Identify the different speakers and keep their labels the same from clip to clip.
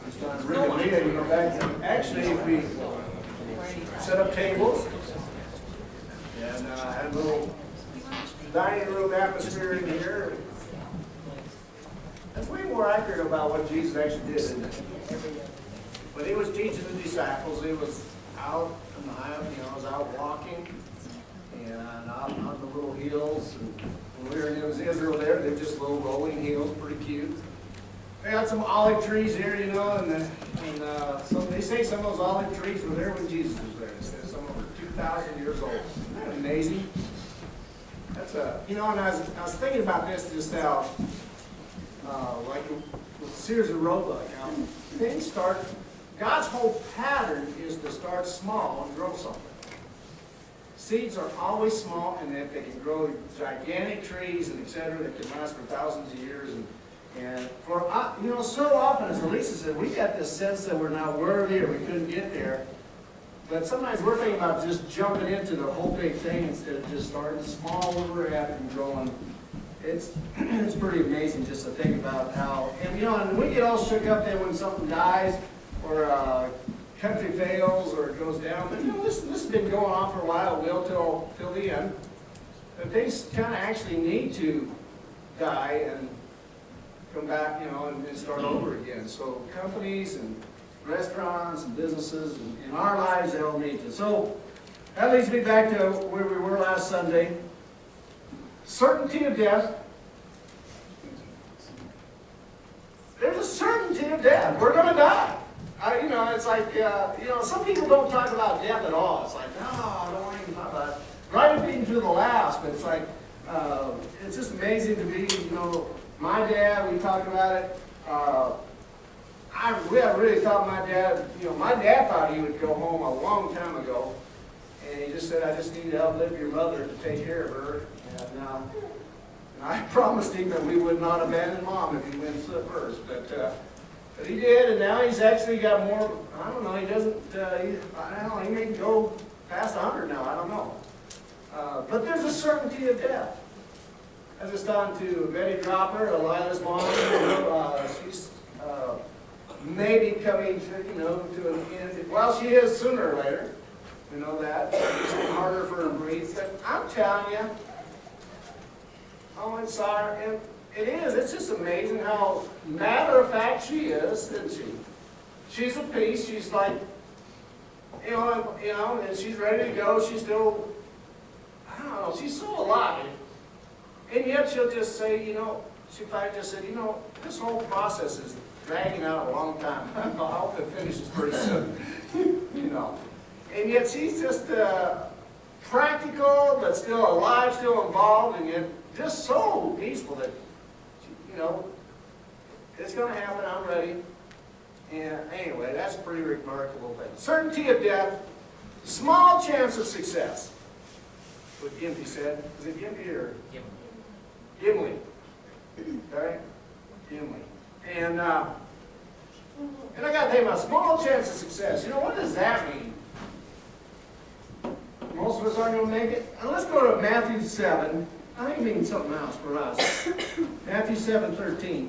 Speaker 1: It's not really neat, you know, back then. Actually, we set up tables and had a little dining room atmosphere in here. That's way more accurate about what Jesus actually did, isn't it? But he was teaching the disciples. He was out in the highway, you know, was out walking and out on the little hills. And when we were in Israel there, they're just little rolling hills, pretty cute. They got some olive trees here, you know, and so they say some of those olive trees were there when Jesus was there. It says some of them were 2,000 years old. Isn't that amazing? That's you know, and I was thinking about this just how, like with Sears and Roebuck, how things start. God's whole pattern is to start small and grow something. Seeds are always small, and that they can grow gigantic trees and etc. that can last for thousands of years. And for you know, so often, as Elisa said, we got this sense that we're not worthy or we couldn't get there. But sometimes we're thinking about just jumping into the whole big thing instead of just starting small where we're at and growing. It's pretty amazing just to think about how, and you know, and we get all shook up then when something dies or country fails or it goes down. But you know, this has been going on for a while. It will till the end. But things kind of actually need to die and come back, you know, and start over again. So companies and restaurants and businesses and in our lives, they all need to. So that leads me back to where we were last Sunday. Certainty of death. There's a certainty of death. We're going to die. You know, it's like, you know, some people don't talk about death at all. It's like, no, I don't want to even talk about it. Right up being to the last, but it's like, it's just amazing to be, you know, my dad, we talked about it. I really thought my dad, you know, my dad thought he would go home a long time ago. And he just said, I just need to outlive your mother to take care of her. And I promised him that we would not abandon Mom if he went first. But he did, and now he's actually got more, I don't know, he doesn't, I don't know, he may go past 100 now, I don't know. But there's a certainty of death. I was just talking to Betty Dropper, Lila's mom. She's maybe coming to, you know, to an end. Well, she is sooner or later. We know that. It's harder for her to breathe. But I'm telling you, I went and saw her, and it is. It's just amazing how matter of fact she is, isn't she? She's a piece. She's like, you know, and she's ready to go. She's still, I don't know, she's so alive. And yet she'll just say, you know, she probably just said, you know, this whole process is dragging out a long time. I hope it finishes pretty soon, you know. And yet she's just practical, but still alive, still involved, and yet just so peaceful that, you know, it's going to happen, I'm ready. And anyway, that's a pretty remarkable thing. Certainty of death, small chance of success. What Gimpy said. Is it Gimpy or? Gimli. Okay? Gimli. And I got to think about small chance of success. You know, what does that mean? Most of us aren't going to make it. Now let's go to Matthew 7. I think it means something else for us. Matthew 7:13.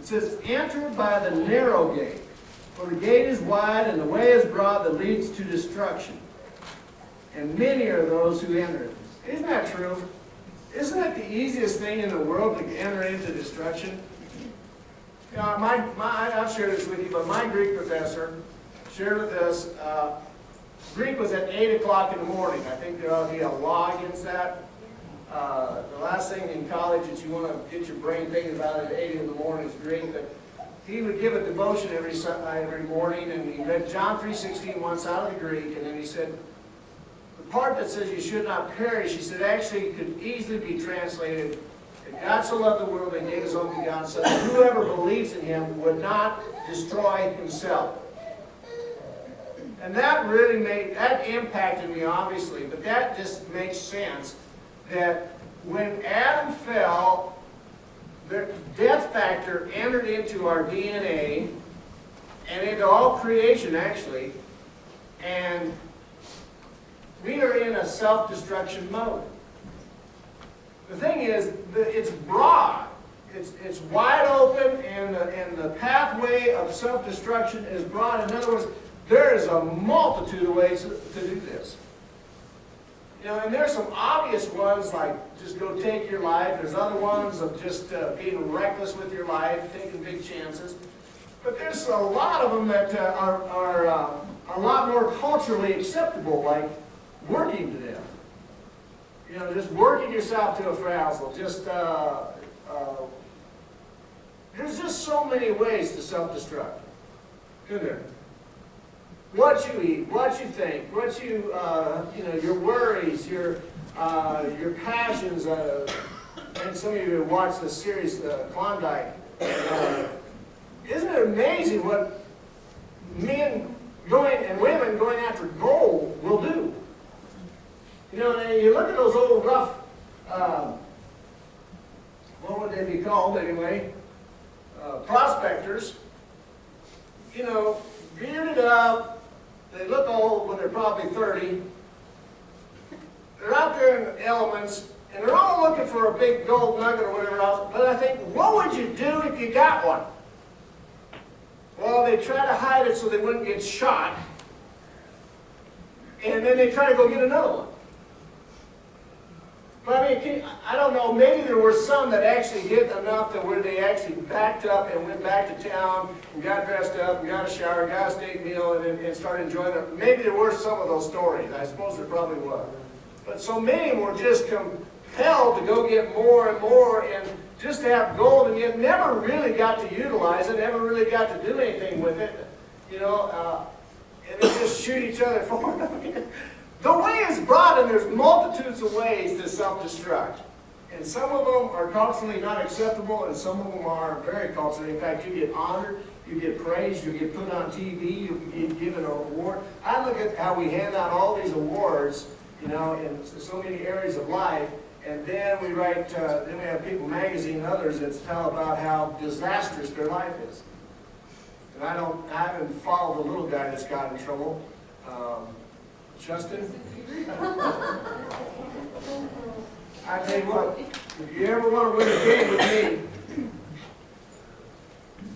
Speaker 1: It says, enter by the narrow gate, for the gate is wide and the way is broad that leads to destruction. And many are those who enter it. Isn't that true? Isn't that the easiest thing in the world to enter into destruction? You know, I've shared this with you, but my Greek professor shared with us, Greek was at 8 o'clock in the morning. I think there ought to be a law against that. The last thing in college that you want to get your brain thinking about at 8 in the morning is Greek. But he would give a devotion every morning, and he read John 3:16 once out of the Greek, and then he said, the part that says you should not perish, he said, actually could easily be translated, that God so loved the world and gave his only begotten Son, that whoever believes in him would not destroy himself. And that really that impacted me, obviously, but that just makes sense, that when Adam fell, the death factor entered into our DNA and into all creation, actually, and we are in a self-destruction mode. The thing is, it's broad. it's wide open, and the pathway of self-destruction is broad. In other words, there is a multitude of ways to do this. You know, and there's some obvious ones, like just go take your life. There's other ones of just being reckless with your life, taking big chances. But there's a lot of them that are a lot more culturally acceptable, like working to death. You know, just working yourself to a frazzle. Just there's just so many ways to self-destruct, isn't there? What you eat, what you think, what you know, your worries, your passions. And some of you watch the series Klondike. Isn't it amazing what men going and women going after gold will do? You know, and you look at those old rough, what would they be called anyway? Prospectors. You know, bearded up. They look old when they're probably 30. They're out there in the elements, and they're all looking for a big gold nugget or whatever else. But I think, what would you do if you got one? Well, they try to hide it so they wouldn't get shot. And then they try to go get another one. But I mean, I don't know, maybe there were some that actually hit enough to where they actually backed up and went back to town and got dressed up and got a shower, got a steak meal, and started enjoying it. Maybe there were some of those stories. I suppose there probably was. But so many were just compelled to go get more and more and just to have gold, and yet never really got to utilize it, never really got to do anything with it. You know, and they just shoot each other for it. The way is broad, and there's multitudes of ways to self-destruct. And some of them are culturally not acceptable, and some of them are very culturally. In fact, you get honored, you get praised, you get put on TV, you get given an award. I look at how we hand out all these awards, you know, in so many areas of life, and then we write, then we have People Magazine and others that tell about how disastrous their life is. And I haven't followed the little guy that's got in trouble. Justin? I tell you what, if you ever want to win a game with me,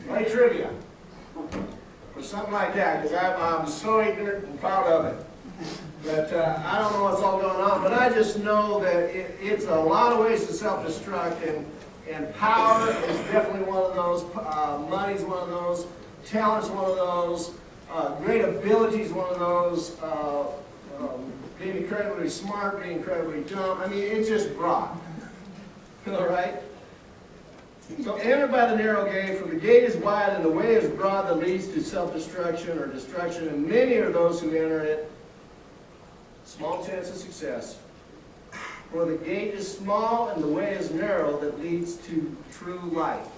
Speaker 1: play trivia. Or something like that, because I'm so ignorant and proud of it. But I don't know what's all going on, but I just know that it's a lot of ways to self-destruct, and power is definitely one of those, money's one of those, talent's one of those, great ability is one of those, being incredibly smart, being incredibly dumb. I mean, it's just broad. All right? So enter by the narrow gate, for the gate is wide and the way is broad that leads to self-destruction or destruction, and many are those who enter it. Small chance of success. For the gate is small and the way is narrow that leads to true life.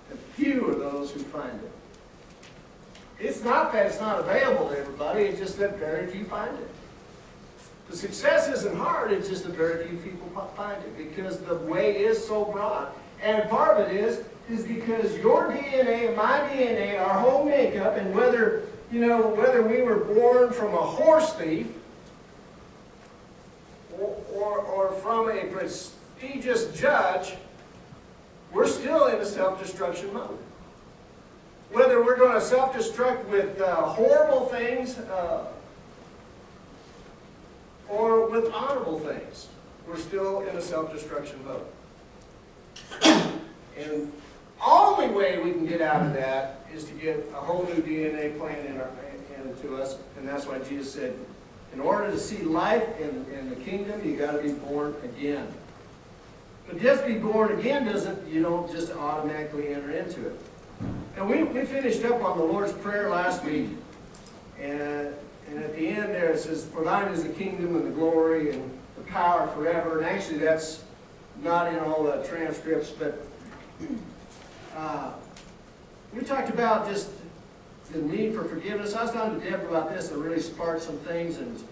Speaker 1: And few are those who find it. It's not that it's not available to everybody, it's just that very few find it. The success isn't hard, it's just that very few people find it because the way is so broad. And part of it is because your DNA and my DNA, our whole makeup, and whether we were born from a horse thief or from a prestigious judge, we're still in a self-destruction mode. Whether we're going to self-destruct with horrible things or with honorable things, we're still in a self-destruction mode. And only way we can get out of that is to get a whole new DNA plan into us, and that's why Jesus said, in order to see life in the kingdom, you got to be born again. But just be born again you don't just automatically enter into it. And we finished up on the Lord's Prayer last week, and at the end there it says, for thine is the kingdom and the glory and the power forever. And actually that's not in all the transcripts, but we talked about just the need for forgiveness. I was talking to Deborah about this, and really sparked some things, and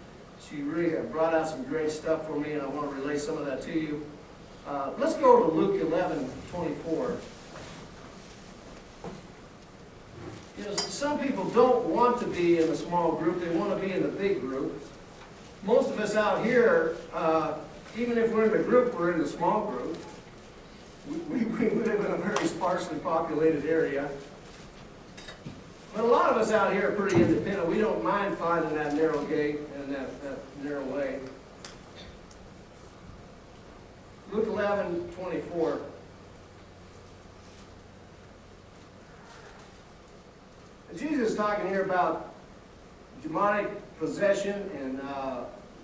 Speaker 1: she really brought out some great stuff for me, and I want to relay some of that to you. Let's go to Luke 11:24. You know, some people don't want to be in a small group, they want to be in a big group. Most of us out here, even if we're in a group, we're in a small group. we live in a very sparsely populated area. But a lot of us out here are pretty independent. We don't mind finding that narrow gate and that narrow way. Luke 11:24. Jesus is talking here about demonic possession and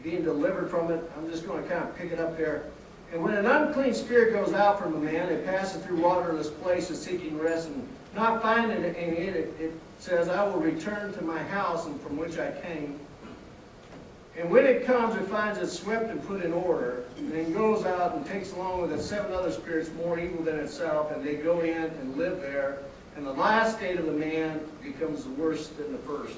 Speaker 1: being delivered from it. I'm just going to kind of pick it up there. And when an unclean spirit goes out from a man, it passes through waterless places seeking rest, and not finding it in it says, I will return to my house and from which I came. And when it comes, it finds it swept and put in order, and then goes out and takes along with it 7 other spirits more evil than itself, and they go in and live there. And the last state of the man becomes worse than the first.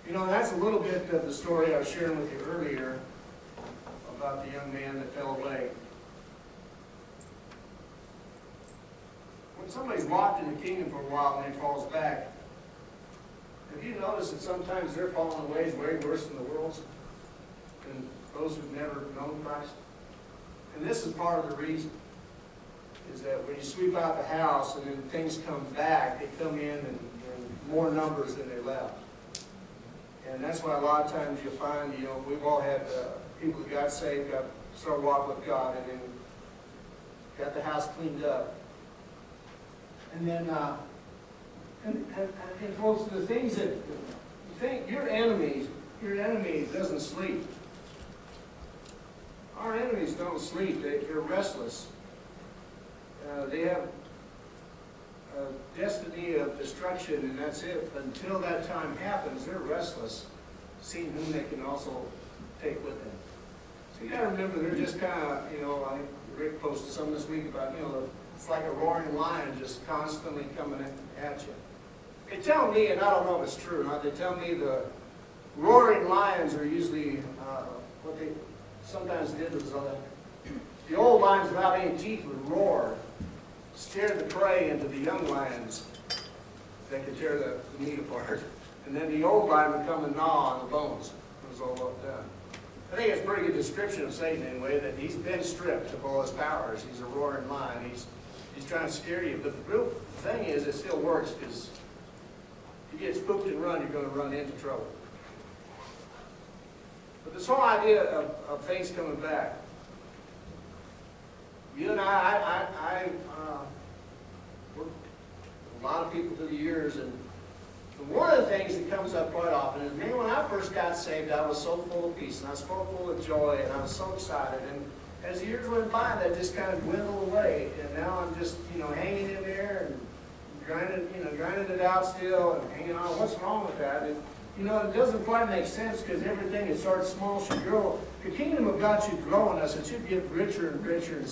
Speaker 1: You know, that's a little bit of the story I was sharing with you earlier about the young man that fell away. When somebody's walked in the kingdom for a while and then falls back, have you noticed that sometimes their falling away is way worse than the world's, than those who've never known Christ? And this is part of the reason, is that when you sweep out the house and then things come back, they come in more numbers than they left. And that's why a lot of times you'll find, you know, we've all had people that got saved, started walking with God, and then got the house cleaned up. And then, and folks, the things that you think your enemy doesn't sleep. Our enemies don't sleep. They're restless. They have a destiny of destruction, and that's it. Until that time happens, they're restless, seeing whom they can also take with them. So you got to remember, they're just kind of, you know, I think Rick posted something this week about, you know, it's like a roaring lion just constantly coming at you. They tell me, and I don't know if it's true or not, they tell me the roaring lions are usually, what they sometimes did was, the old lions without any teeth would roar, scare the prey into the young lions that could tear the meat apart. And then the old lion would come and gnaw on the bones. It was all up done. I think it's a pretty good description of Satan anyway, that he's been stripped of all his powers. He's a roaring lion. He's trying to scare you. But the real thing is, it still works, because if you get spooked and run, you're going to run into trouble. But this whole idea of things coming back, you and I worked with a lot of people through the years, and one of the things that comes up quite often is, man, when I first got saved, I was so full of peace, and I was so full of joy, and I was so excited. And as the years went by, that just kind of dwindled away, and now I'm just, you know, hanging in there and grinding it out still, and hanging on. What's wrong with that? And, you know, it doesn't quite make sense, because everything that starts small should grow. The kingdom of God should grow in us. It should get richer and richer and